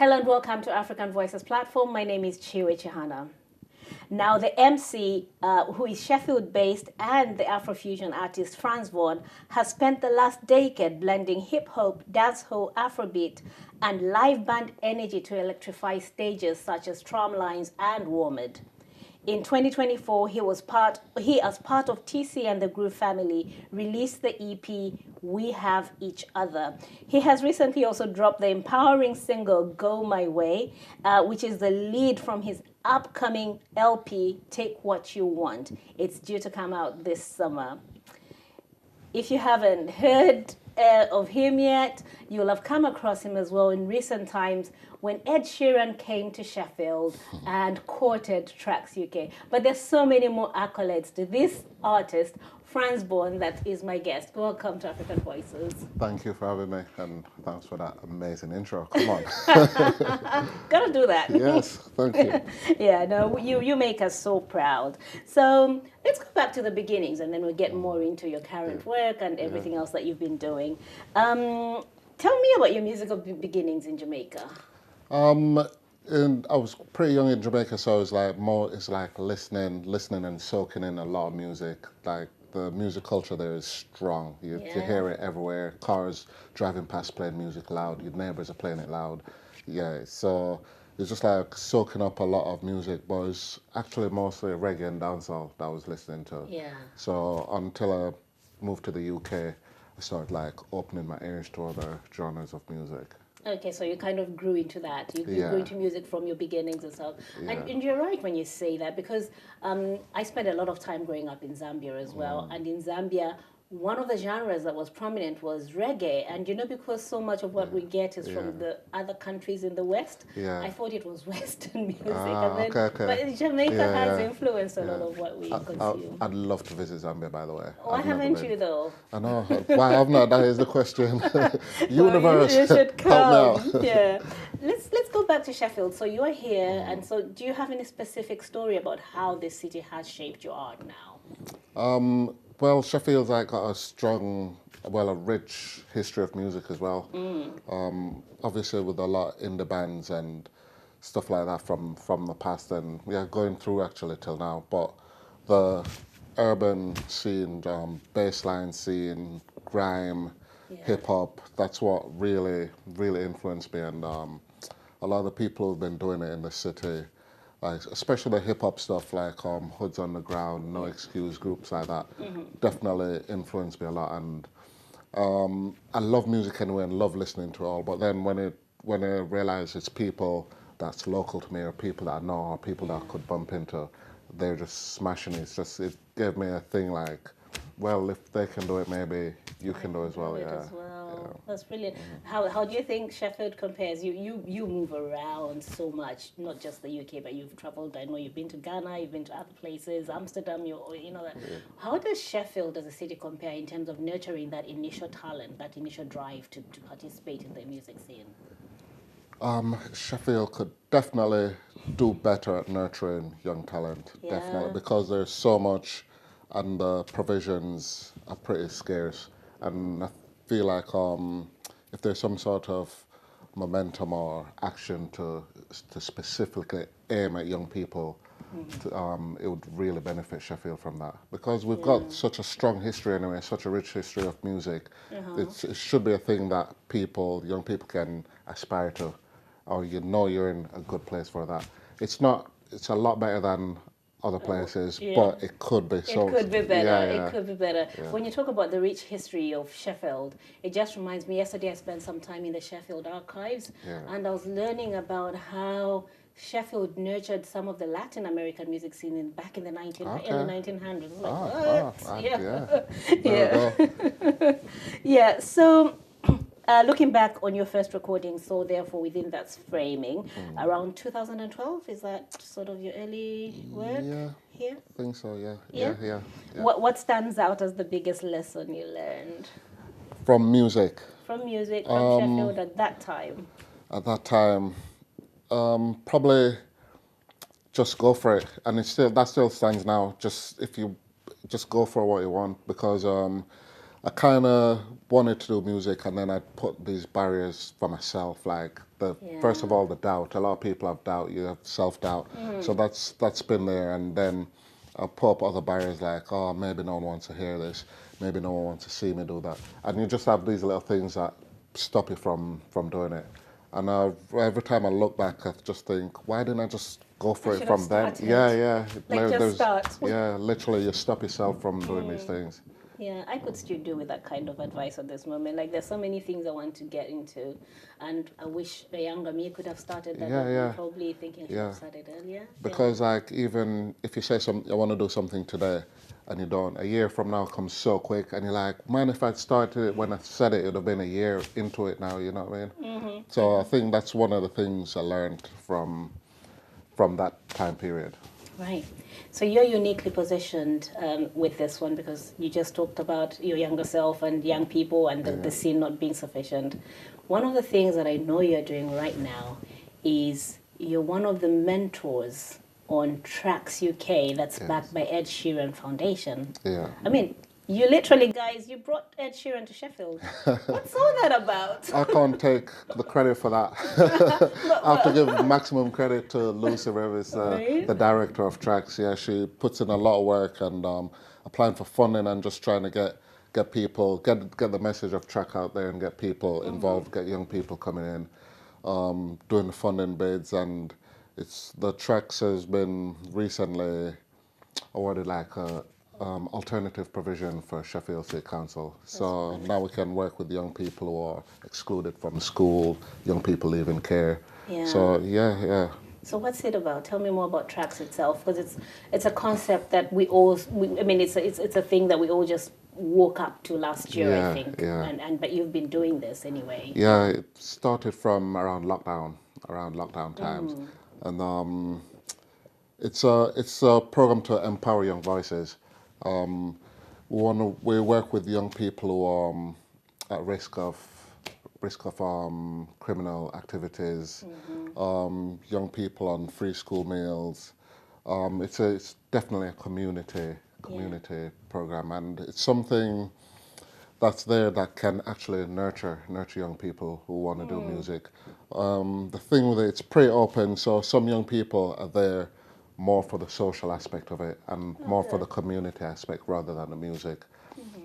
Hello and welcome to African Voices platform. My name is Chiwe Chihana. Now, the MC, who is Sheffield-based and the Afrofusion artist Franz has spent the last decade blending hip-hop, dancehall, Afrobeat, and live band energy to electrify stages such as Tramlines and WOMAD. In 2024, he, as part of TC and the Groove family, released the EP, We Have Each Other. He has recently also dropped the empowering single, Go My Way, which is the lead from his upcoming LP, Take What You Want. It's due to come out this summer. If you haven't heard of him yet, you'll have come across him as well in recent times when Ed Sheeran came to Sheffield and courted Tracks UK. But there's so many more accolades to this artist, Franz that is my guest. Welcome to African Voices. Thank you for having me, and thanks for that amazing intro. Come on. Gotta do that. Yes, thank you. Yeah, no, you make us so proud. So let's go back to the beginnings, and then we'll get more into your current work and everything else that you've been doing. Tell me about your musical beginnings in Jamaica. And I was pretty young in Jamaica, so it's like listening and soaking in a lot of music. Like the music culture there is strong. You hear it everywhere. Cars driving past playing music loud. Your neighbors are playing it loud. Yeah, so it's just like soaking up a lot of music, but it's actually mostly reggae and dancehall that I was listening to. Yeah. So until I moved to the UK, I started like opening my ears to other genres of music. Okay, so you kind of grew into that. You grew into music from your beginnings and stuff. Yeah. And you're right when you say that, because I spent a lot of time growing up in Zambia as well. And in Zambia, one of the genres that was prominent was reggae. And because so much of what we get is from the other countries in the West, I thought it was Western music. But Jamaica has influenced a lot of what we consume. I'd love to visit Zambia, by the way. Why haven't you, though? I know. Why I've not? That is the question. Universe, you should come. Help now. Yeah. Let's go back to Sheffield. So you are here, and so do you have any specific story about how this city has shaped your art now? Well, Sheffield's got a rich history of music as well. Obviously with a lot in the bands and stuff like that from the past, and we are going through actually till now. But the urban scene, bassline scene, grime, hip hop, that's what really influenced me. And a lot of the people who've been doing it in the city, like especially the hip hop stuff, like Hoods on the Ground, No Excuse, groups like that, definitely influenced me a lot. And I love music anyway and love listening to it all. But then when I realize it's people that's local to me, or people that I know, or people that I could bump into, they're just smashing it. It gave me a thing like, well, if they can do it, maybe you can do it as well. Yeah. That's brilliant. How do you think Sheffield compares? You move around so much, not just the UK, but you've traveled. I know you've been to Ghana, you've been to other places, Amsterdam. You know that. Yeah. How does Sheffield as a city compare in terms of nurturing that initial talent, that initial drive to participate in the music scene? Sheffield could definitely do better at nurturing young talent. Definitely, because there's so much, and the provisions are pretty scarce. And I feel like if there's some sort of momentum or action to specifically aim at young people, it would really benefit Sheffield from that. Because we've got such a strong history anyway, such a rich history of music. It should be a thing that young people can aspire to, or you're in a good place for that. It's a lot better than other places, but it could be. It could be better. It could be better. Yeah. When you talk about the rich history of Sheffield, it just reminds me, yesterday I spent some time in the Sheffield archives, and I was learning about how Sheffield nurtured some of the Latin American music scene back in the 1900s. Like, yeah. So looking back on your first recording, so therefore within that framing, around 2012, is that sort of your early work here? I think so, yeah. What stands out as the biggest lesson you learned? From music? From Sheffield at that time? At that time, probably just go for it. And that still stands now. If you just go for what you want, because I kind of wanted to do music, and then I put these barriers for myself, like first of all the doubt. A lot of people have doubt. You have self-doubt, so that's been there, and then I put up other barriers like, oh, maybe no one wants to hear this, maybe no one wants to see me do that, and you just have these little things that stop you from doing it. And every time I look back, I just think, why didn't I just go for it from then? Yeah. Like just start. Yeah, literally, you stop yourself from doing these things. Yeah, I could still do with that kind of advice at this moment. Like, there's so many things I want to get into, and I wish the younger me could have started that. I'm probably thinking I should have started earlier. Because like, even if you say I want to do something today, and you don't, a year from now comes so quick, and you're like, man, if I'd started it when I said it, it would have been a year into it now. You know what I mean? So I think that's one of the things I learned from that time period. Right. So you're uniquely positioned with this one, because you just talked about your younger self and young people and the scene not being sufficient. One of the things that I know you're doing right now is you're one of the mentors on Tracks UK that's backed by Ed Sheeran Foundation. Yeah. I mean, you literally, guys, you brought Ed Sheeran to Sheffield. What's all that about? I can't take the credit for that. I have to give maximum credit to Lucy Rivers, the director of Tracks. Yeah, she puts in a lot of work and applying for funding and just trying to get people, get the message of Track out there and get people involved, get young people coming in, doing the funding bids. And the Tracks has been recently awarded like a alternative provision for Sheffield City Council. So now we can work with young people who are excluded from school, young people leaving care. Yeah. So yeah. So what's it about? Tell me more about Tracks itself, because it's a concept that it's a thing that we all just woke up to last year, I think. Yeah. But you've been doing this anyway. Yeah, it started from around lockdown times, and it's a program to empower young voices. We work with young people who are at risk of criminal activities, young people on free school meals. It's definitely a community program, and it's something that's there that can actually nurture young people who want to do music. The thing with it's pretty open, so some young people are there more for the social aspect of it and more for the community aspect rather than the music.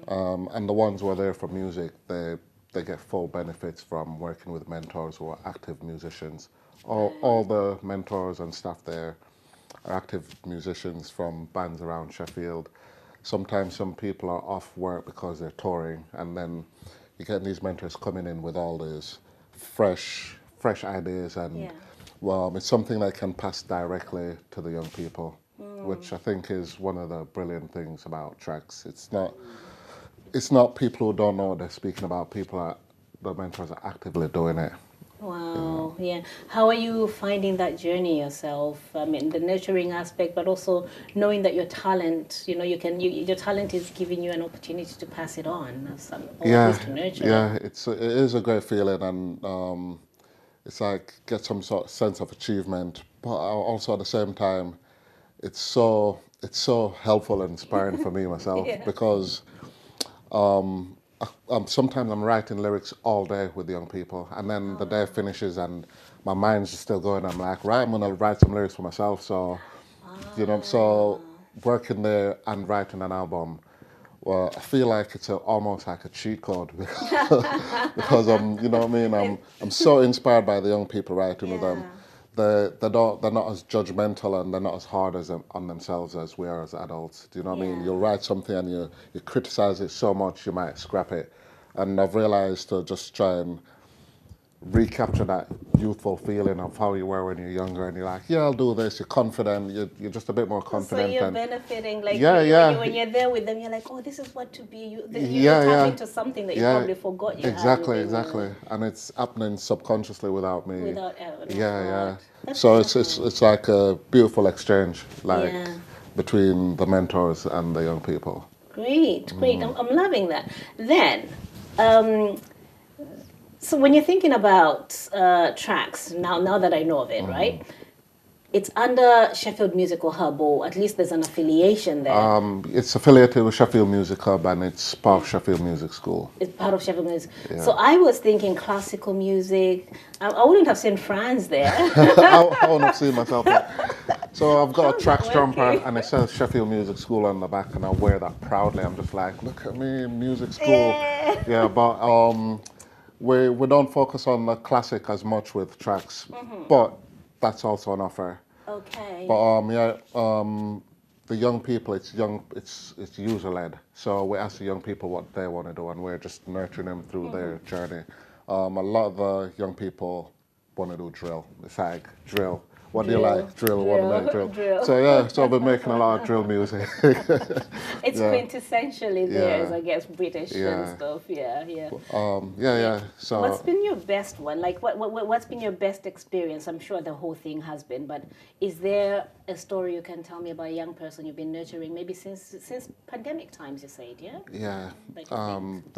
And the ones who are there for music, they get full benefits from working with mentors who are active musicians. All the mentors and staff there are active musicians from bands around Sheffield. Sometimes some people are off work because they're touring, and then you get these mentors coming in with all these fresh ideas, and it's something that can pass directly to the young people, which I think is one of the brilliant things about Tracks. It's not people who don't know what they're speaking about. The mentors are actively doing it. Wow, yeah. How are you finding that journey yourself? I mean, the nurturing aspect, but also knowing that your talent, your talent is giving you an opportunity to pass it on, or at least to nurture. Yeah, it is a great feeling, and it's like get some sort of sense of achievement, but also at the same time, it's so helpful and inspiring for me myself because sometimes I'm writing lyrics all day with young people, and then the day finishes and my mind's still going. I'm like, right, I'm gonna write some lyrics for myself. So, so working there and writing an album, well, I feel like it's almost like a cheat code because I'm so inspired by the young people writing with them. They're not as judgmental and they're not as hard on themselves as we are as adults. Do you know what I mean? You'll write something and you criticize it so much you might scrap it. And I've realized to just try and recapture that youthful feeling of how you were when you're younger, and you're like, yeah, I'll do this. You're confident. You're just a bit more confident. So you're benefiting, like when you're there with them, you're like, oh, this is what to be. You're tapping into something that you probably forgot you had. Exactly. And it's happening subconsciously without me. Without ever. Yeah. So it's like a beautiful exchange, between the mentors and the young people. Great. I'm loving that. Then. So when you're thinking about Tracks, now that I know of it, right? It's under Sheffield Musical Hub, or at least there's an affiliation there. It's affiliated with Sheffield Music Hub and it's part of Sheffield Music School. It's part of Sheffield Music. Yeah. So I was thinking classical music. I wouldn't have seen Franz there. I wouldn't have seen myself there. So I've got a How's tracks that jumper working? and it says Sheffield Music School on the back and I wear that proudly. I'm just like, look at me, music school. Yeah. Yeah, but we don't focus on the classic as much with tracks, but that's also an offer. Okay. But the young people, it's user led. So we ask the young people what they want to do, and we're just nurturing them through their journey. A lot of the young people want to do drill. It's like drill. What do you like? Drill. Want to make drill. Drill. So yeah, so I've been making a lot of drill music. It's Yeah. quintessentially theirs, Yeah. I guess, British Yeah. and stuff. Yeah, yeah. Yeah. So What's been your best one? Like, what's been your best experience? I'm sure the whole thing has been, but is there a story you can tell me about a young person you've been nurturing, maybe since pandemic times? You said, yeah. yeah, Like you think?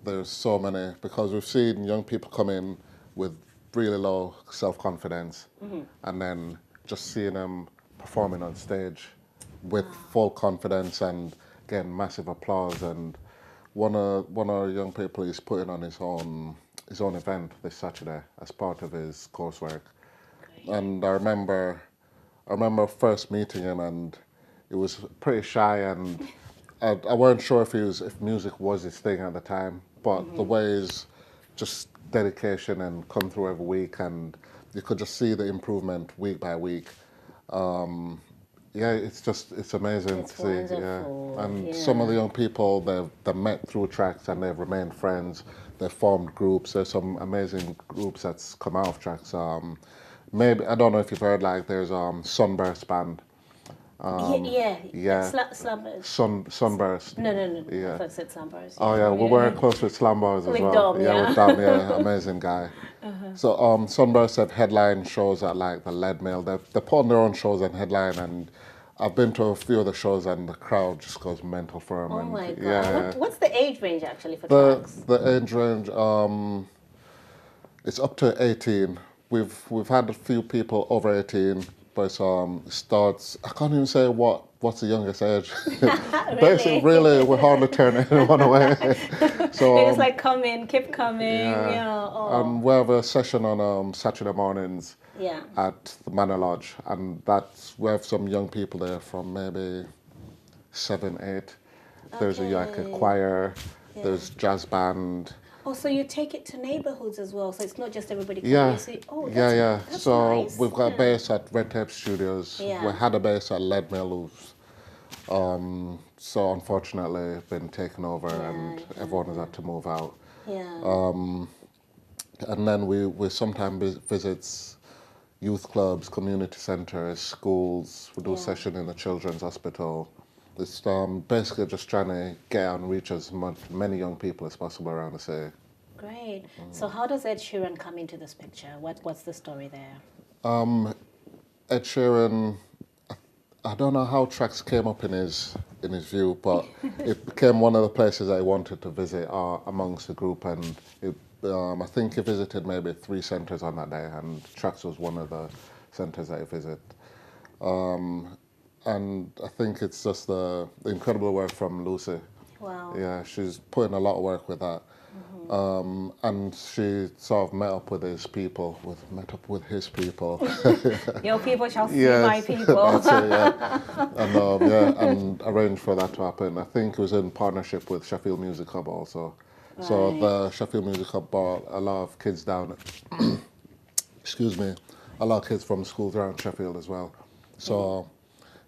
there's so many because we've seen young people come in with really low self-confidence, and then just seeing them performing on stage with full confidence and getting massive applause. And one of our young people is putting on his own event this Saturday as part of his coursework. Great. And I remember first meeting him, and he was pretty shy, and I weren't sure if music was his thing at the time. But the way his just dedication and come through every week, and you could just see the improvement week by week. Yeah, it's amazing It's to wonderful. see. Yeah, and Yeah. some of the young people they've met through tracks and they've remained friends. They've formed groups. There's some amazing groups that's come out of tracks. Maybe I don't know if you've heard, like there's Sunburst band. Yeah. Slumbers. Sunburst. No. Yeah. I thought it said slumbers. Oh yeah, we were close with Slam Boys as With well. Dom, yeah. With Dom, yeah, amazing guy. So Sunburst had headline shows at like the Lead Mill. They put on their own shows and headline, and I've been to a few of the shows and the crowd just goes mental for them. Oh and my god! Yeah, What's the age range actually for the tracks? the age range it's up to 18. We've had a few people over 18, but starts. I can't even say what's the youngest age. Basically, really, we hardly turn anyone away. So It's like come in, keep coming. Yeah. we have a session on Saturday mornings Yeah. at the Manor Lodge, and we have some young people there from maybe 7, 8. There's like a Okay. choir. There's jazz band. Oh, so you take it to neighborhoods as well, so it's not just everybody coming. Yeah, You see, oh, yeah. that's So nice. we've got a Yeah. base at Red Tape Studios. Yeah. We had a base at Lead Mill, so unfortunately been taken over, and everyone has had to move out. Yeah. And then we sometimes visits youth clubs, community centres, schools. We do a Yeah. session in the children's hospital. It's basically just trying to get out and reach as many young people as possible around the city. Great. So how does Ed Sheeran come into this picture? What's the story there? Ed Sheeran, I don't know how tracks came up in his view, but it became one of the places I wanted to visit amongst the group, and I think he visited maybe 3 centres on that day, and tracks was one of the centres that he visited. And I think it's just the incredible work from Lucy. Wow. Yeah, she's putting a lot of work with that. And she sort of met up with his people. Your people shall see Yes, my people. that's it, yeah. And arranged for that to happen. I think it was in partnership with Sheffield Music Hub also. So Right. the Sheffield Music Hub brought a lot of kids down, excuse me, a lot of kids from schools around Sheffield as well. So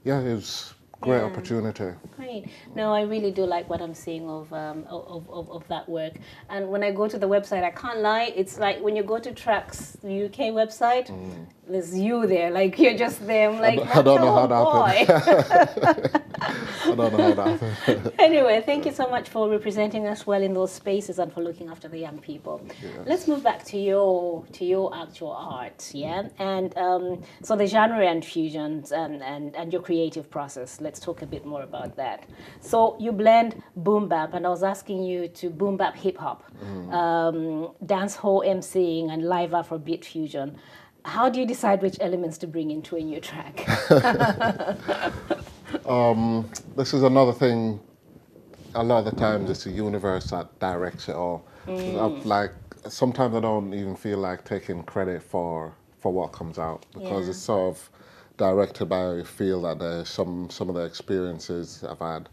yeah, it was a great opportunity. Great. No, I really do like what I'm seeing of that work. And when I go to the website, I can't lie, it's like when you go to Tracks, the UK website, there's you there, like you're just there. I'm like, I don't know how boy. I don't know how that happened. Anyway, thank you so much for representing us well in those spaces and for looking after the young people. Yes. Let's move back to your actual art, yeah? And so the genre and fusions and your creative process. Let's talk a bit more about that. So you blend boom bap, and I was asking you to boom bap hip hop, dance hall emceeing, and live Afrobeat fusion. How do you decide which elements to bring into a new track? This is another thing. A lot of the times, it's the universe that directs it all. Like sometimes I don't even feel like taking credit for what comes out because it's sort of directed by I feel that there's some of the experiences I've had.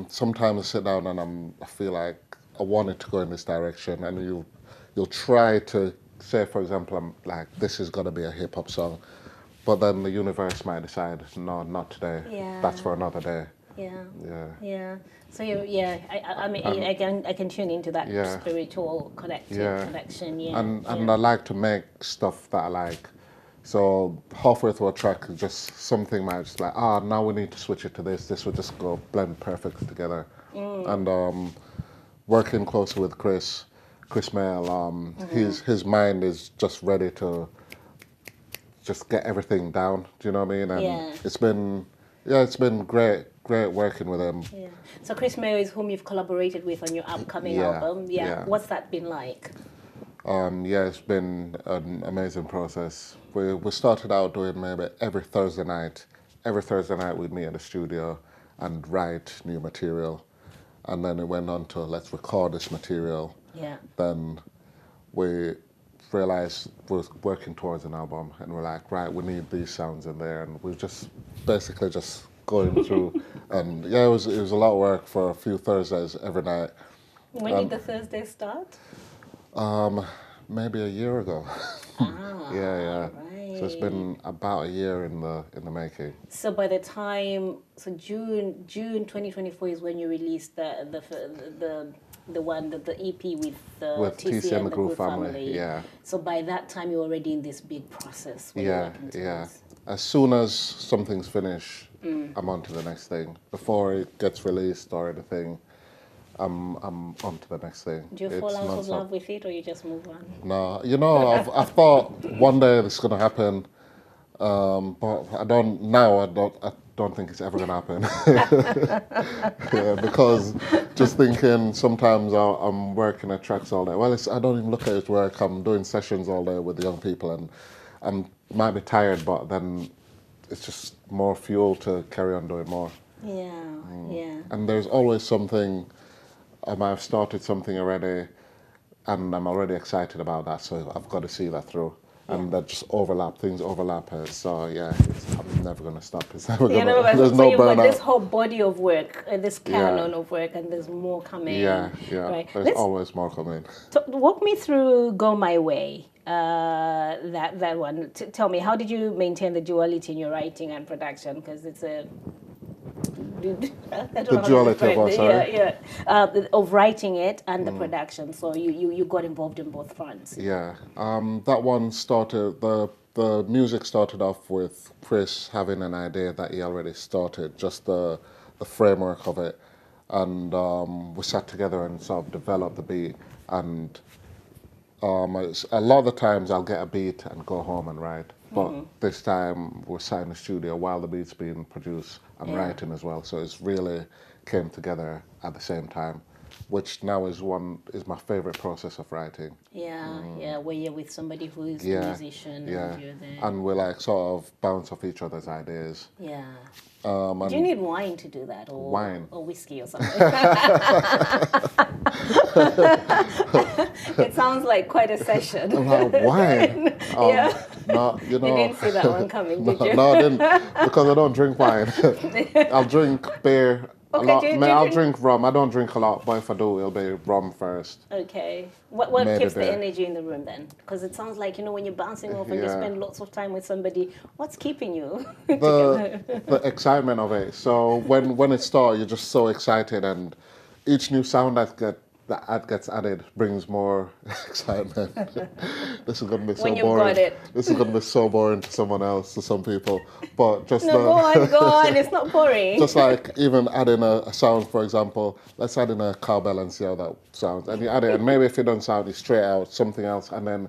Sometimes I sit down and I feel like I want it to go in this direction, and you'll try to say, for example, I'm like, this is gonna be a hip hop song, but then the universe might decide, no, not today. Yeah. That's for another day. Yeah. So I mean, I can tune into that spiritual connection. Yeah. And I like to make stuff that I like. So halfway through a track, just something might just like, now we need to switch it to this. This would just go blend perfectly together. And working closely with Chris Mayall, his mind is just ready to just get everything down. Do you know what I mean? And it's been great working with him. Yeah. So Chris Mayall is whom you've collaborated with on your upcoming album. Yeah. What's that been like? It's been an amazing process. We started out doing maybe every Thursday night. Every Thursday night we'd meet in the studio and write new material. And then it went on to let's record this material. Yeah. Then we realized we're working towards an album and we're like, right, we need these sounds in there. And we just basically just going through. And it was a lot of work for a few Thursdays every night. When did the Thursday start? Maybe a year ago. Right. So it's been about a year in the making. So by the time, June 2024 is when you released the EP with TC and the Groove family. Yeah. So by that time you're already in this big process. Yeah. As soon as something's finished, I'm on to the next thing. Before it gets released or anything, I'm on to the next thing. Do you fall out of love with it, or you just move on? No, I've thought one day this is gonna happen, but I don't think it's ever gonna happen. Because just thinking sometimes I'm working at tracks all day. Well, I don't even look at it as work. I'm doing sessions all day with the young people, and I might be tired, but then it's just more fuel to carry on doing more. Yeah. And there's always something. I might have started something already, and I'm already excited about that, so I've got to see that through. And that just things overlap. So I'm never going to stop. It's never going to, there's no you've burnout. got this whole body of work, this canon of work, and there's more coming. Yeah. Right. There's always more coming. Walk me through Go My Way, that one. Tell me, how did you maintain the duality in your writing and production? Because it's a... The duality of what, sorry? Of writing it and the production. So you got involved in both fronts. Yeah. That one started, the music started off with Chris having an idea that he already started, just the framework of it. And we sat together and sort of developed the beat. And a lot of the times I'll get a beat and go home and write. But this time we're sat in the studio while the beat's being produced. I'm writing as well, so it's really came together at the same time, which now is my favorite process of writing. Where you're with somebody who is a musician and you're there. And we like sort of bounce off each other's ideas. Do you need wine to do that, or wine or whiskey or something? It sounds like quite a session. Wine? No, you didn't see that one coming, did you? No, I didn't, because I don't drink wine. I'll drink beer. I'll drink rum. I don't drink a lot, but if I do, it'll be rum first. Okay. What keeps the energy in the room then? Because it sounds like, when you're bouncing off and you spend lots of time with somebody, what's keeping you together? The excitement of it. So when it starts, you're just so excited, and each new sound that gets added brings more excitement. This is going to be so boring. This is going to be so boring to someone else, to some people. But just go on. It's not boring. Just like even adding a sound, for example. Let's add in a cowbell and see how that sounds. And you add it, and maybe if it doesn't sound, you straight out something else, and then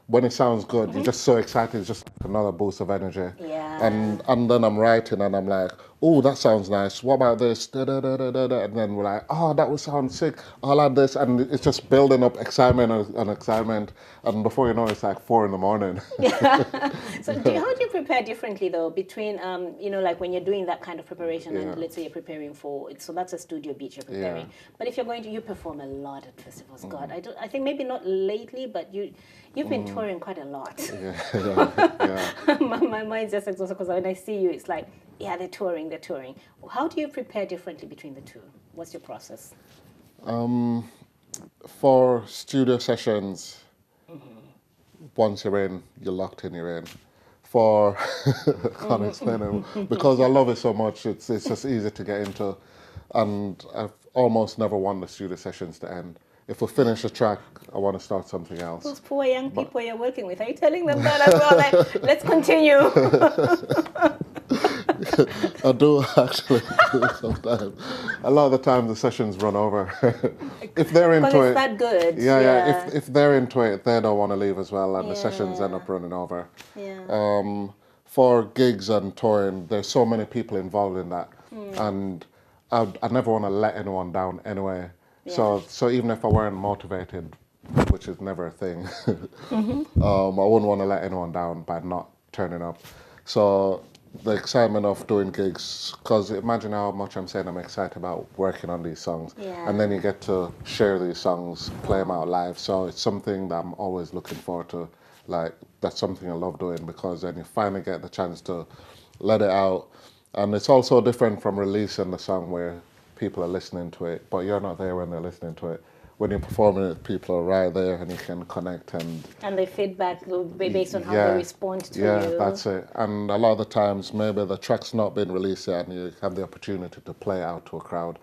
when it sounds good, you're just so excited. It's just another boost of energy. Yeah. And then I'm writing, and I'm like, oh, that sounds nice. What about this? Da, da, da, da, da, da. And then we're like, oh, that would sound sick. I'll add this. And it's just building up excitement and excitement. And before you know it, it's like 4 in the morning. So how do you prepare differently though between, like when you're doing that kind of preparation and let's say you're preparing for, so that's a studio beat you're preparing. But if you're going to, you perform a lot at festivals. God, I think maybe not lately, but you've been touring quite a lot. My mind's just exhausted because when I see you, it's like, yeah, they're touring. How do you prepare differently between the two? What's your process? For studio sessions, once you're in, you're locked in, you're in. For, I can't explain it, because I love it so much, it's just easy to get into. And I've almost never want the studio sessions to end. If we finish a track, I want to start something else. Those poor young people you're working with, are you telling them that as well? Like, let's continue. I do actually sometimes. A lot of the time the sessions run over. If they're into it, that good. Yeah. If they're into it, they don't want to leave as well, and the sessions end up running over. Yeah. For gigs and touring, there's so many people involved in that, and I never want to let anyone down anyway. Yeah. So even if I weren't motivated, which is never a thing, I wouldn't want to let anyone down by not turning up. So the excitement of doing gigs, because imagine how much I'm saying I'm excited about working on these songs, and then you get to share these songs, play them out live. So it's something that I'm always looking forward to. Like, that's something I love doing, because then you finally get the chance to let it out. And it's also different from releasing the song where people are listening to it, but you're not there when they're listening to it. When you're performing it, people are right there and you can connect and the feedback will be based on how they respond to you. Yeah, that's it. And a lot of the times, maybe the track's not been released yet and you have the opportunity to play it out to a crowd.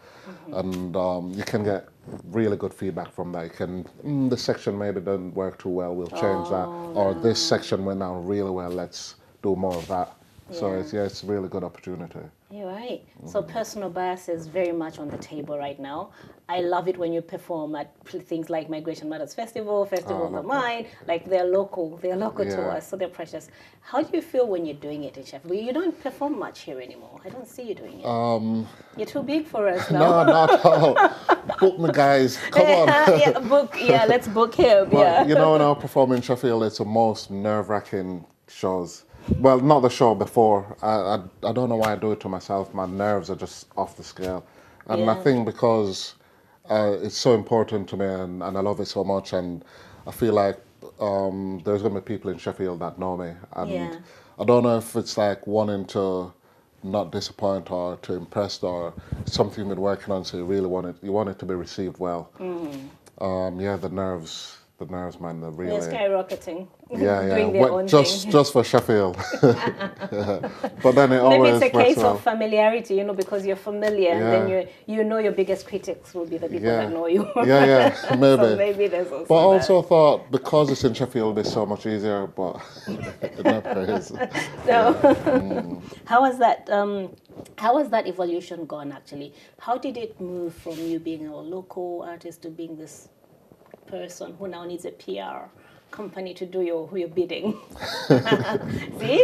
And you can get really good feedback from that. You can, this section maybe didn't work too well, we'll change that. Or this section went down really well, let's do more of that. So it's a really good opportunity. You're right. So personal bias is very much on the table right now. I love it when you perform at things like Migration Matters Festival of the Mind. Like they're local to us, so they're precious. How do you feel when you're doing it in Sheffield? You don't perform much here anymore. I don't see you doing it. You're too big for us now. No, not at all. Book me, guys. Come on. Let's book him. But, when I perform in Sheffield, it's the most nerve-wracking shows. Well, not the show before. I don't know why I do it to myself. My nerves are just off the scale. And I think because it's so important to me and I love it so much, and I feel like there's going to be people in Sheffield that know me. And I don't know if it's like wanting to not disappoint or to impress, or something you've been working on, so you want it to be received well. The nerves, man, they're really... They're skyrocketing. Doing their own thing. Just for Sheffield. But then it always... Maybe it's a case of familiarity, because you're familiar, and then you know your biggest critics will be the people that know you. Maybe. So maybe there's also But I also thought, because it's in Sheffield, it's so much easier, but it never is. How was that evolution gone, actually? How did it move from you being a local artist to being this person who now needs a PR company to do your bidding? See?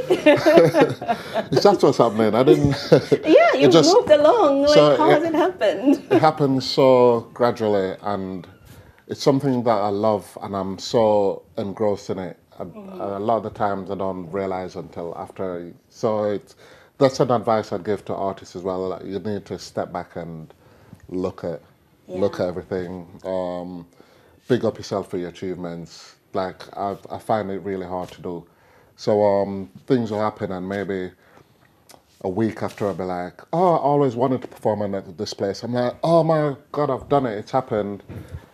That's what's happening. I didn't... you've moved along. How has it happened? It happened so gradually, and it's something that I love, and I'm so engrossed in it. A lot of the times I don't realize until after. So that's an advice I'd give to artists as well. Like, you need to step back and look at everything. Big up yourself for your achievements. Like, I find it really hard to do. So things will happen, and maybe a week after I'll be like, oh, I always wanted to perform at this place. I'm like, oh my God, I've done it, it's happened.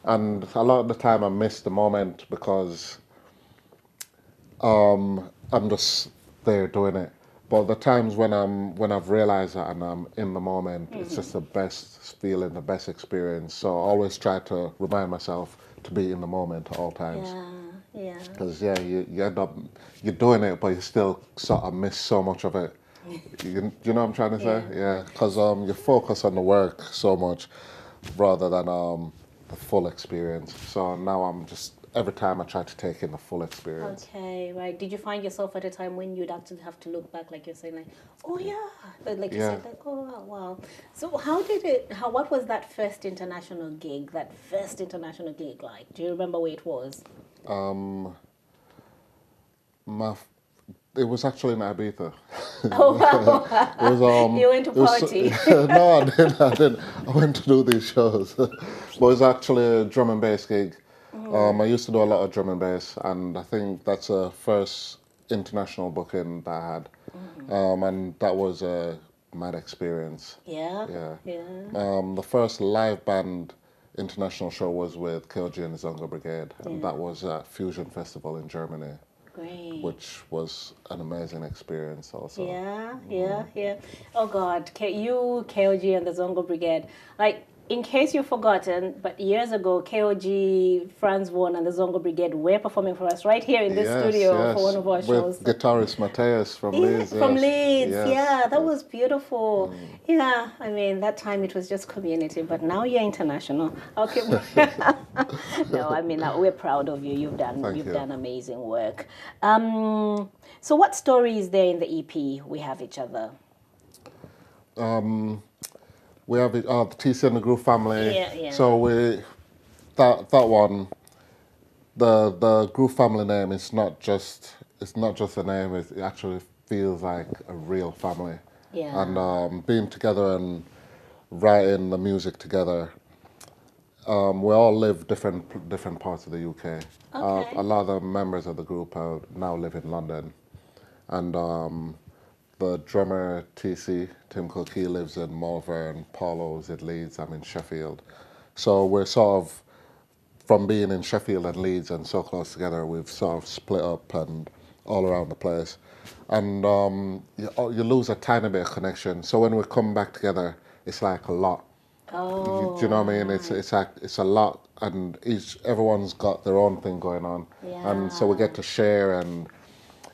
And a lot of the time I miss the moment because I'm just there doing it. But the times when I've realized that and I'm in the moment, it's just the best feeling, the best experience. So I always try to remind myself to be in the moment at all times. Because you end up, you're doing it, but you still sort of miss so much of it. You know what I'm trying to say? Yeah. Because you focus on the work so much rather than the full experience. So now I'm just every time I try to take in the full experience. Okay, right. Did you find yourself at a time when you'd actually have to look back, like you're saying, like, oh yeah, like you Yeah. said, like, oh wow. So what was that first international gig like? Do you remember where it was? Um, my, it was actually in Ibiza. Oh wow. It was, You went to it was- party. no, I didn't. I went to do these shows. But it was actually a drum and bass gig. I used to do a lot of drum and bass, and I think that's the first international booking that I had. And that was a mad experience. Yeah. Yeah. Yeah. The first live band international show was with KOG and the Zongo Brigade, and that was at Fusion Festival in Germany, Great. which was an amazing experience also. Yeah. Oh God, KOG, and the Zongo Brigade. Like, in case you've forgotten, but years ago, KOG, Franz and the Zongo Brigade were performing for us right here in this studio for one of our shows. With guitarist Mateus from Leeds. From yes. Leeds, Yes, yeah, that yes. was beautiful. Yeah, I mean, that time it was just community, but now you're international. Okay. No, I mean, we're proud of you. You've done done amazing work. So what story is there in the EP, We Have Each Other? We have the TC and the Groove family. Yeah. So that one, the Groove family name is not just a name. It actually feels like a real family. Yeah. And being together and writing the music together, we all live different parts of the UK. Okay. A lot of the members of the group now live in London, and the drummer TC, Tim Kilkee, lives in Malvern, Paulo's in Leeds, I'm in Sheffield. So we're sort of, from being in Sheffield and Leeds and so close together, we've sort of split up and all around the place. And you lose a tiny bit of connection. So when we come back together, it's like a lot. Oh. Do you know what I mean? It's a lot, and everyone's got their own thing going on. Yeah. And so we get to share, and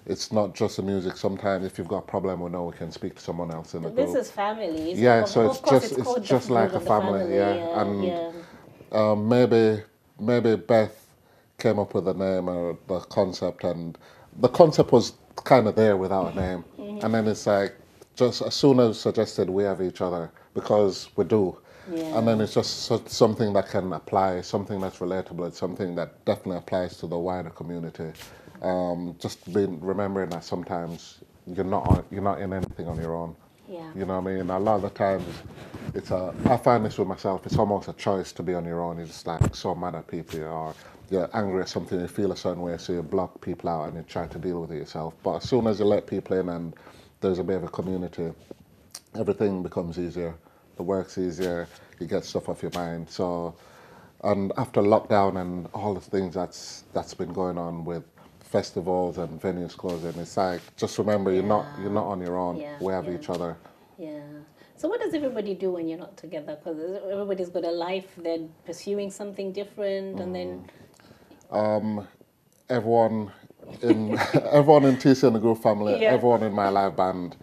it's not just the music. Sometimes if you've got a problem, we know we can speak to someone else in the group. This is family. Yeah, so of course it's called just the like Groove a of the family, yeah. And maybe Beth came up with the name or the concept, and the concept was kind of there without a name. And then it's like, just as soon as suggested, we have each other, because we do. Yeah. And then it's just something that can apply, something that's relatable. It's something that definitely applies to the wider community. Just remembering that sometimes you're not in anything on your own. Yeah. You know what I mean? A lot of the times, I find this with myself. It's almost a choice to be on your own. You're just like so mad at people, or you're angry at something. You feel a certain way, so you block people out and you try to deal with it yourself. But as soon as you let people in and there's a bit of a community, everything becomes easier. The work's easier. You get stuff off your mind. So, and after lockdown and all the things that's been going on with festivals and venues closing, it's like, just remember, you're not on your own. We have each other. Yeah. So what does everybody do when you're not together? Because everybody's got a life, they're pursuing something different, and then everyone in TC and the Groove family, everyone in my live band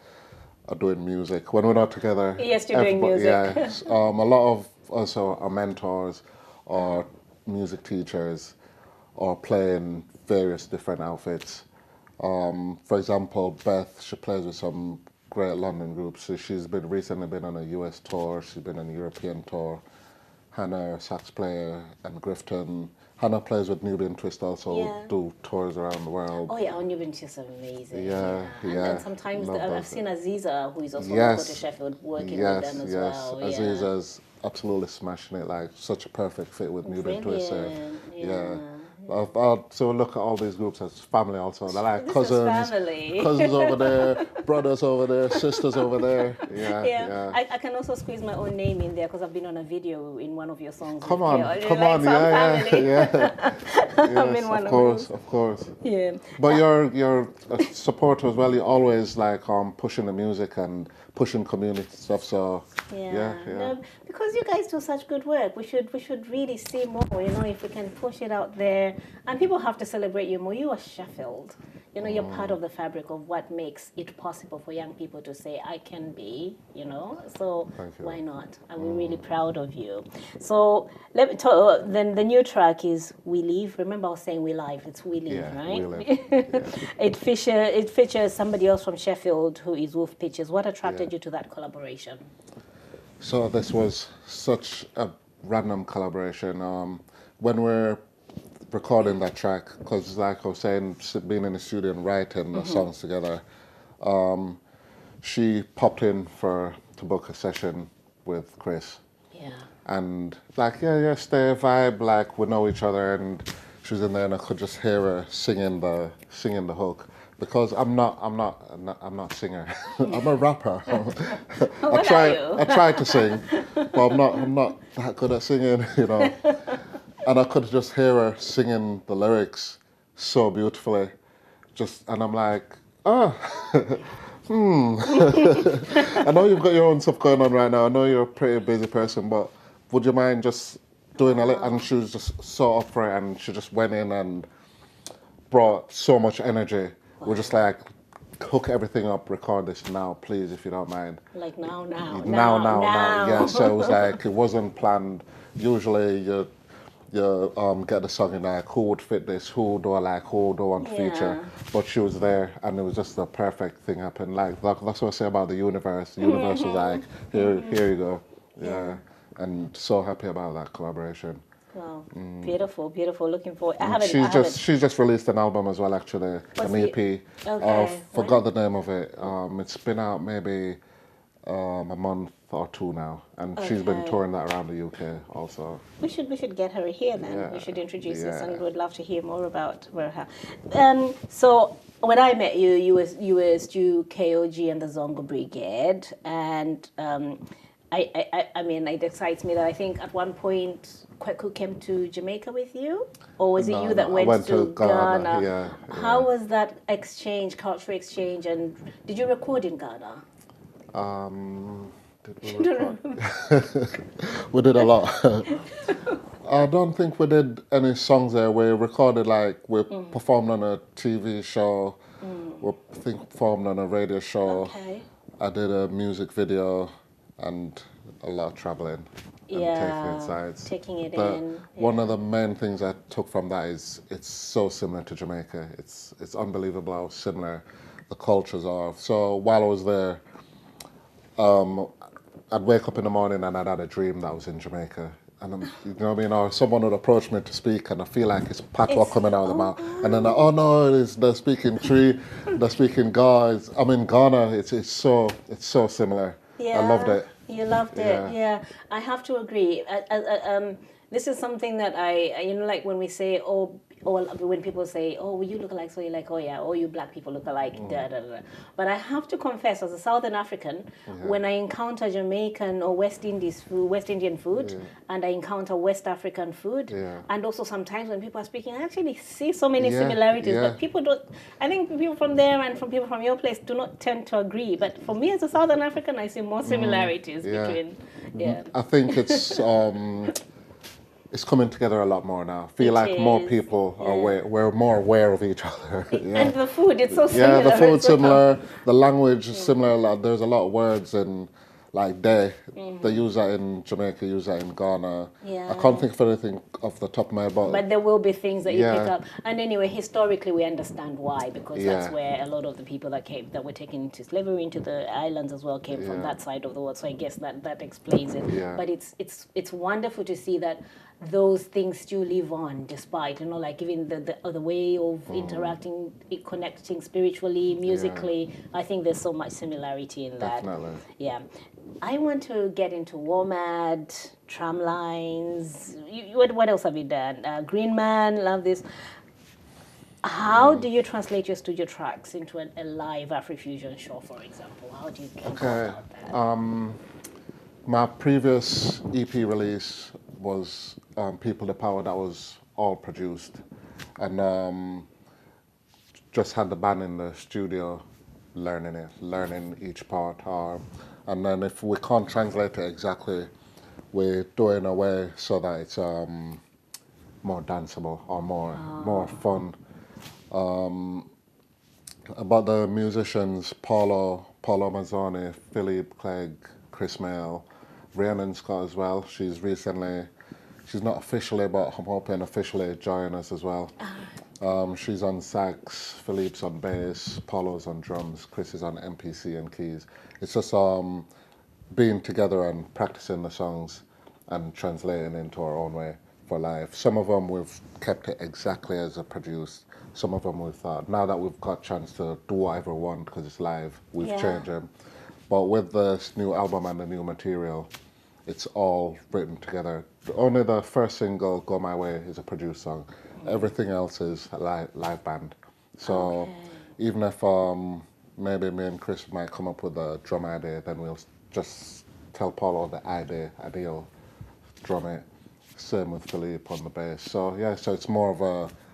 are doing music. When we're not together, yes, you're doing music. Yeah, a lot of us are mentors or music teachers or playing various different outfits. For example, Beth, she plays with some great London groups. So she's recently been on a US tour. She's been on a European tour. Hannah, sax player, and Grifton. Hannah plays with Nubian Twist also, do tours around the world. Oh yeah, Nubian Twist is amazing. Yeah. And sometimes I've seen Aziza, who is also local to Sheffield, working with them as well. Aziza's absolutely smashing it, like such a perfect fit with Nubian Twist. So look at all these groups as family also. They're like cousins over there, brothers over there, sisters over there. Yeah. I can also squeeze my own name in there because I've been on a video in one of your songs. Come on, yeah. I'm in one of course. Yeah. But you're a supporter as well. You're always like pushing the music and pushing community stuff. So yeah. No, because you guys do such good work. We should really see more. If we can push it out there, and people have to celebrate you more. You are Sheffield. You know, you're part of the fabric of what makes it possible for young people to say, I can be, you know. So why not? And we're really proud of you. So let me talk, then the new track is We Live. Remember I was saying We Live, it's We Live, right? We Live. Yeah. It features somebody else from Sheffield who is Wolf Peaches. What attracted you to that collaboration? So this was such a random collaboration. When we're recording that track, because like I was saying, being in the studio and writing the songs together, she popped in to book a session with Chris. Yeah. And like, yeah, stay vibe, like we know each other, and she was in there and I could just hear her singing the hook. Because I'm not a singer. I'm a rapper. I try to sing, but I'm not that good at singing, you know. And I could just hear her singing the lyrics so beautifully. And I'm like, I know you've got your own stuff going on right now. I know you're a pretty busy person, but would you mind just doing a little? And she was just so up for it, and she just went in and brought so much energy. We're just like, hook everything up, record this now, please, if you don't mind. Like now. Yeah, so it was like, it wasn't planned. Usually you get the song and like, who would fit this, who do I like, who do I want to feature. But she was there and it was just the perfect thing happened. Like, that's what I say about the universe. The universe was like, here you go. Yeah. And so happy about that collaboration. Wow, beautiful. Looking forward. She's just released an album as well, actually, an EP. Okay. I forgot the name of it. It's been out maybe a month or two now, and she's been touring that around the UK also. We should get her here then. Yeah. We should introduce us, and we'd love to hear more about her. So when I met you, you were Stu KOG and the Zongo Brigade, and I mean, it excites me that I think at one point Kweku came to Jamaica with you, or was it you that went to Ghana? Yeah. How was that exchange, cultural exchange, and did you record in Ghana? Did we record? We did a lot. I don't think we did any songs there. We recorded, like, we performed on a TV show. We performed on a radio show. Okay. I did a music video and a lot of traveling and taking it in. One of the main things I took from that is it's so similar to Jamaica. It's unbelievable how similar the cultures are. So while I was there, I'd wake up in the morning and I'd had a dream that I was in Jamaica. And you know what I mean? Or someone would approach me to speak and I feel like it's patois coming out of the mouth. And then, they're speaking Tree, they're speaking Ga. I'm in Ghana. It's so similar. Yeah. I loved it. You loved it, yeah. I have to agree. This is something that like when we say, when people say, you look alike, so you're like, you black people look alike, da, da, da. But I have to confess, as a Southern African, when I encounter Jamaican or West Indian food, and I encounter West African food, and also sometimes when people are speaking, I actually see so many similarities, but people don't, I think people from there and from people from your place do not tend to agree. But for me as a Southern African, I see more similarities between, I think it's coming together a lot more now. I feel like more people are we're more aware of each other. And the food, it's so similar. Yeah, the food's similar, the language is similar. There's a lot of words in, like, they use that in Jamaica, use that in Ghana. I can't think of anything off the top of my head. But there will be things that you pick up. And anyway, historically we understand why, because that's where a lot of the people that were taken into slavery into the islands as well came from that side of the world. So I guess that explains it. But it's wonderful to see that those things still live on, despite, like even the way of interacting, connecting spiritually, musically. I think there's so much similarity in that. Definitely. Yeah. I want to get into WOMAD, Tramlines. What else have you done? Green Man, love this. How do you translate your studio tracks into a live Afrofusion show, for example? How do you think about that? My previous EP release was People the Power, that was all produced. And just had the band in the studio learning each part. And then if we can't translate it exactly, we do it in a way so that it's more danceable or more fun. About the musicians, Paulo Mazzoni, Philippe Clegg, Chris Mayall, Rhiannon Scott as well. She's not officially, but I'm hoping officially join us as well. She's on sax, Philippe's on bass, Paulo's on drums, Chris is on MPC and keys. It's just being together and practicing the songs and translating into our own way for live. Some of them we've kept it exactly as it produced. Some of them we've thought, now that we've got a chance to do whatever we want because it's live, we've changed them. But with this new album and the new material, it's all written together. Only the first single, Go My Way, is a produced song. Everything else is a live band. So even if maybe me and Chris might come up with a drum idea, then we'll just tell Paulo the ideal drum it. Same with Philippe on the bass. So yeah, so it's more of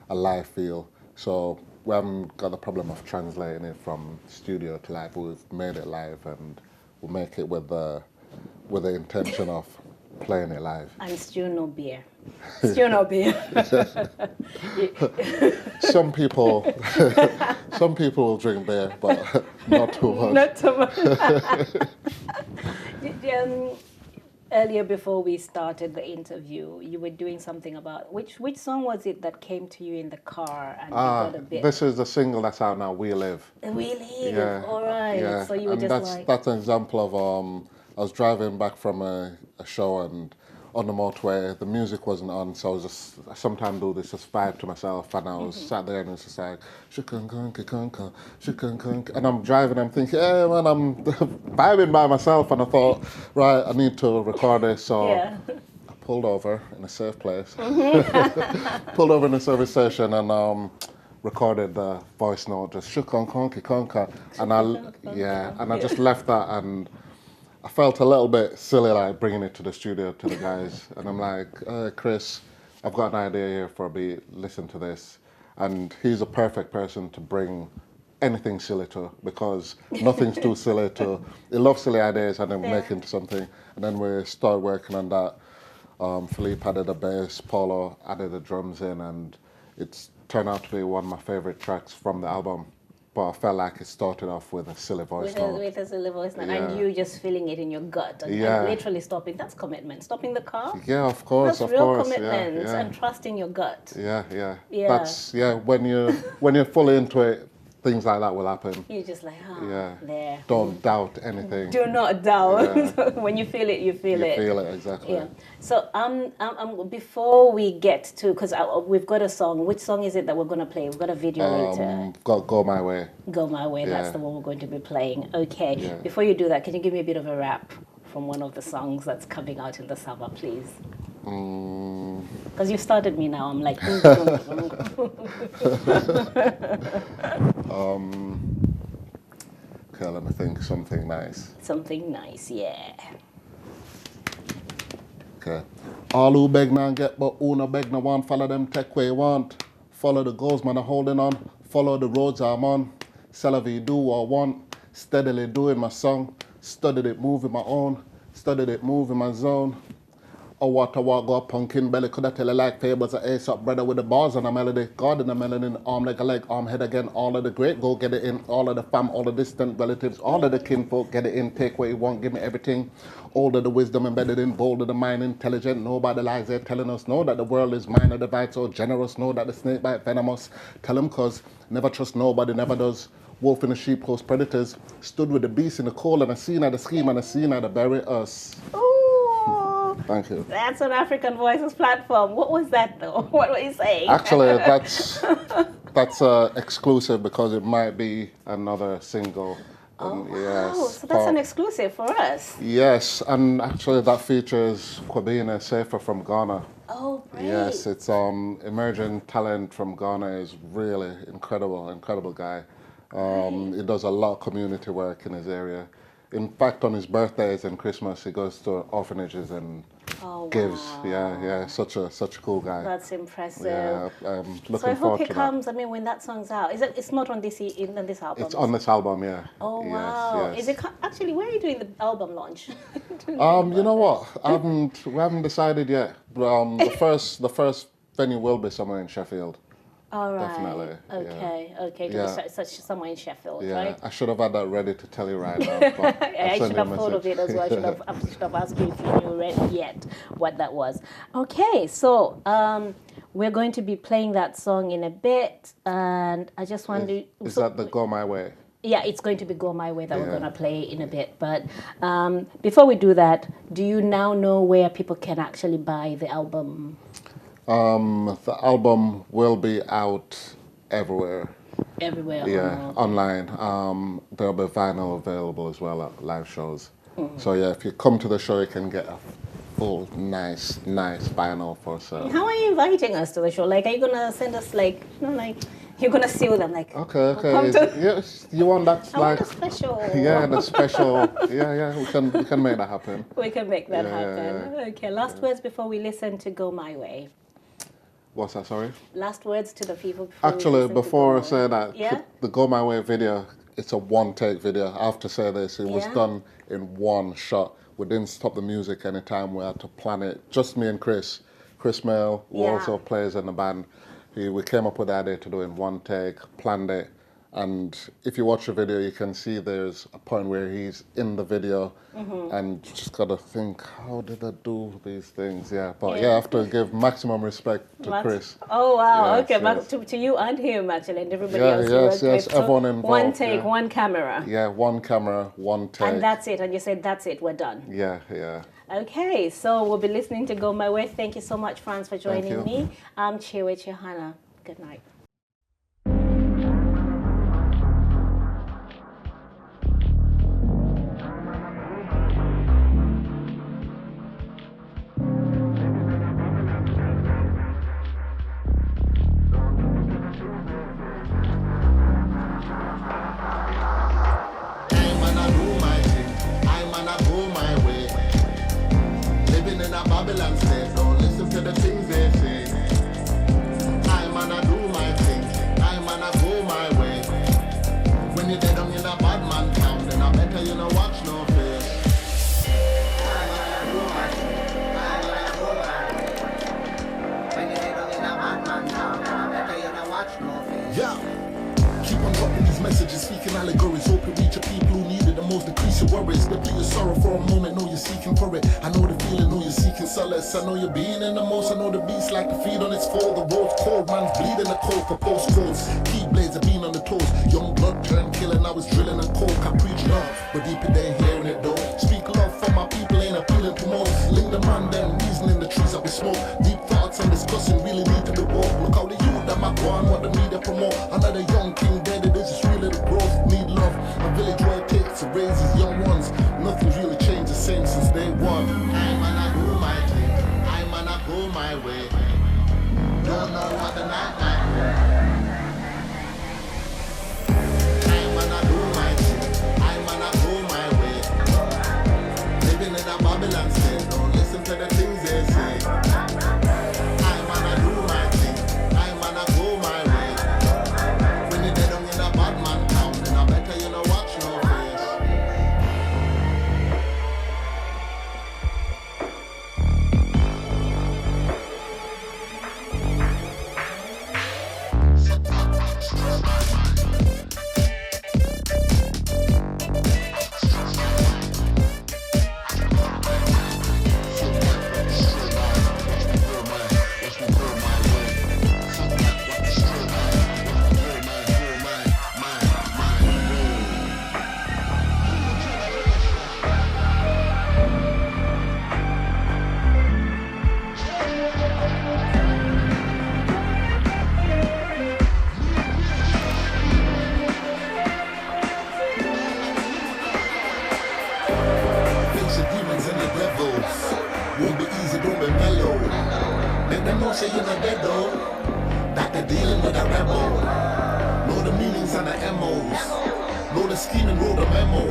a live feel. So we haven't got the problem of translating it from studio to live. We've made it live, and we'll make it with the intention of playing it live. And still no beer. Still no beer. Some people will drink beer, but not too much. Not too much. Earlier, before we started the interview, you were doing something about which song was it that came to you in the car and you got a bit? This is the single that's out now, We Live. We Live. Yeah. All right. Yeah. So you were and just that's an example of I was driving back from a show, and on the motorway the music wasn't on, so I sometimes do this just vibe to myself, and I was sat there and it's just like and I'm driving, I'm thinking, hey man, I'm vibing by myself, and I thought, right, I need to record this, so I pulled over in a safe place, pulled over in a service station, and recorded the voice note, just and I just left that, and I felt a little bit silly, like bringing it to the studio to the guys, and I'm like, Chris, I've got an idea here for a beat, listen to this. And he's a perfect person to bring anything silly to, because nothing's too silly to, he loves silly ideas and then make it into something. And then we started working on that. Philippe added the bass, Paulo added the drums in, and it's turned out to be one of my favorite tracks from the album. But I felt like it started off with a silly voice note. With a silly voice note, and you just feeling it in your gut and literally stopping. That's commitment. Stopping the car. Yeah, of course, That's real commitment and trusting your gut. Yeah. That's when you're fully into it, things like that will happen. You're just like, there. Don't doubt anything. Do not doubt. When you feel it, you feel it. You feel it, exactly. Yeah. So before we get to, because we've got a song. Which song is it that we're going to play? We've got a video later. Go My Way. Go My Way. That's the one we're going to be playing. Okay. Yeah. Before you do that, can you give me a bit of a rap from one of the songs that's coming out in the summer, please? Because you started me now. I'm like. Okay, let me think. Something nice. Something nice, yeah. Okay. All who beg now get, but who no beg no want. Follow them tech way want. Follow the goals man are holding on. Follow the roads I'm on. Celebrate do what I want. Steadily doing my song. Studied it, moving my own. Studied it, moving my zone. Or what I walk, go pumpkin belly. Could I tell you like fables? A ace up brother with the bars on a melody. God in a melanin, arm like a leg, arm head again. All of the great, go get it in. All of the fam, all the distant relatives, all of the kinfolk, get it in. Take what you want, give me everything. All of the wisdom embedded in, bold of the mind, intelligent. Nobody lies there telling us. Know that the world is minor divide, so generous. Know that the snake bite venomous. Tell them cause never trust nobody, never does. Wolf in the sheep host predators. Stood with the beast in the cold, and I seen how the scheme, and I seen how to bury us. Thank you. That's an African Voices platform. What was that though? What were you saying? Actually, that's exclusive because it might be another single. So that's an exclusive for us. Yes, and actually that features Kwabena Safer from Ghana. Oh, great. Yes, it's emerging talent from Ghana is really incredible guy. He does a lot of community work in his area. In fact, on his birthdays and Christmas, he goes to orphanages and gives. Wow. Yeah, such a cool guy. That's impressive. Yeah, looking so I hope he comes. That. I mean, when that song's out, it's not on this album. It's on this album, yeah. Oh wow! Yes. Is it actually? Where are you doing the album launch? You know what? We haven't decided yet. The first venue will be somewhere in Sheffield. All right. Definitely. Okay. Yeah. Okay. To be such somewhere in Sheffield, Yeah, right? I should have had that ready to tell you right now. But I I'll should send you a have thought of message. it as well. I should have asked you if you knew yet what that was. Okay, so we're going to be playing that song in a bit, and I just want to. Is that the Go My Way? Yeah, it's going to be Go My Way that we're Yeah. going to play in a bit. But before we do that, do you now know where people can actually buy the album? The album will be out everywhere. Everywhere. Yeah, online. There'll be vinyl available as well at live shows. So yeah, if you come to the show, you can get a full, nice vinyl for sale. How are you inviting us to the show? Like, are you gonna send us like, you're gonna seal them like? Okay. Come to- Yes, you want that I want a special. Yeah, the special. Yeah. We can make that happen. We can make that Yeah, happen. yeah. Okay. Last words before we listen to Go My Way. What's that? Sorry. Last words to the people. Before Actually, before I say that, Yeah? the Go My Way video, it's a one-take video. I have to say this, it was Yeah? done in one shot. We didn't stop the music anytime. We had to plan it. Just me and Chris. Chris Mayall, who Yeah. also plays in the band. We came up with the idea to do it in one take, planned it. And if you watch the video, you can see there's a point where he's in the video and you just got to think, how did I do these things? Yeah, but yeah, I have to give maximum respect to Chris. Oh wow! Yes, okay, yes. to you and him actually, and everybody Yeah, else. you yes, worked yes, with. So everyone involved, one take, yeah. one camera, Yeah, one camera, one take. and that's it. And you said that's it. We're done. Yeah. Okay, so we'll be listening to Go My Way. Thank you so much, Franz, for joining you. me. I'm Chiwe Chihana. Good night. Babylon says, don't listen to the things they say. I'm gonna do my thing, I'm gonna go my way. When you're dead on in a bad man town, then I better you know watch no face. I'm gonna do my thing, I'm gonna go my way. When you're dead on in a bad man town, then I better you know watch no face. Yeah. Keep on dropping these messages, speaking allegories. Hope you reach your people who need it the most. Decrease your worries, deplete your sorrow for a moment. Know you're seeking for it. I know the feeling, know you're seeking solace. I know you're being in the most. I know the beast like to feed on its fold. The road's cold, man's bleeding the cold for postcodes. Keyblades are being on the toes. Young blood turned killing. I was drilling and coke. I preach love, but deep it they ain't hearing it though. Speak love for my people, ain't appealing to most. Link the man, them reason in the trees that we smoke. Deep thoughts and discussing really need to be woke. Look how the youth that my go on what the media promote. Another young king dead, it is just really the growth. Need love, a village where it takes to raise his young ones. Nothing's really changed the same since day one. I'm gonna do my thing, I'm gonna go my way. Don't know what the night might I'm gonna do my thing, I'm gonna go my way. Living in a Babylon state, don't listen to the things they say. I'm gonna do my thing, I'm gonna go my way. When you're dead on in a bad man town, then I better you know watch no face. Face the demons and the devils. Won't be easy, don't be mellow. Let them know say you're not dead though. That they're dealing with a rebel. Know the meanings and the MOs. Know the scheming, know the memo.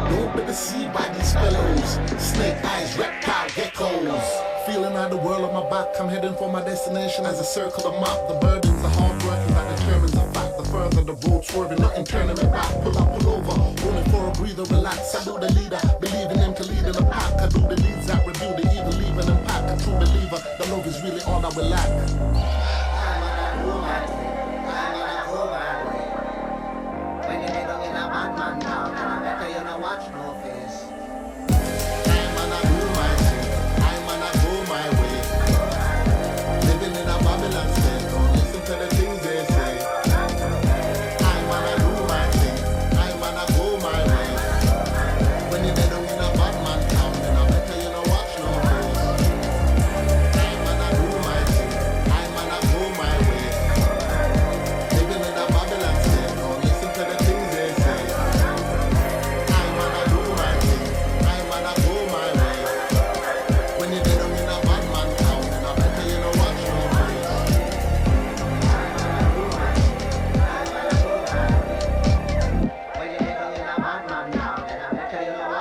Don't be deceived by these fellows. Snake eyes, reptile geckos. Feeling out the world on my back. I'm heading for my destination as I circle the map. The burdens, the hard work that determines the fact. The further the road swerving, nothing turning me back. Pull up, pull over, only for a breather, relax. I do the leader, believe in him to lead in the pack. I do the leads that review the evil, leaving impact. A true believer, the love is really all that we lack. I'm gonna do my thing.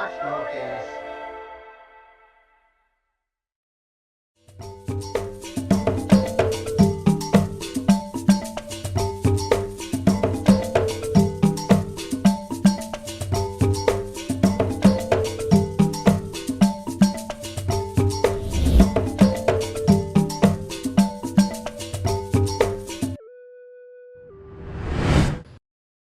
much notice.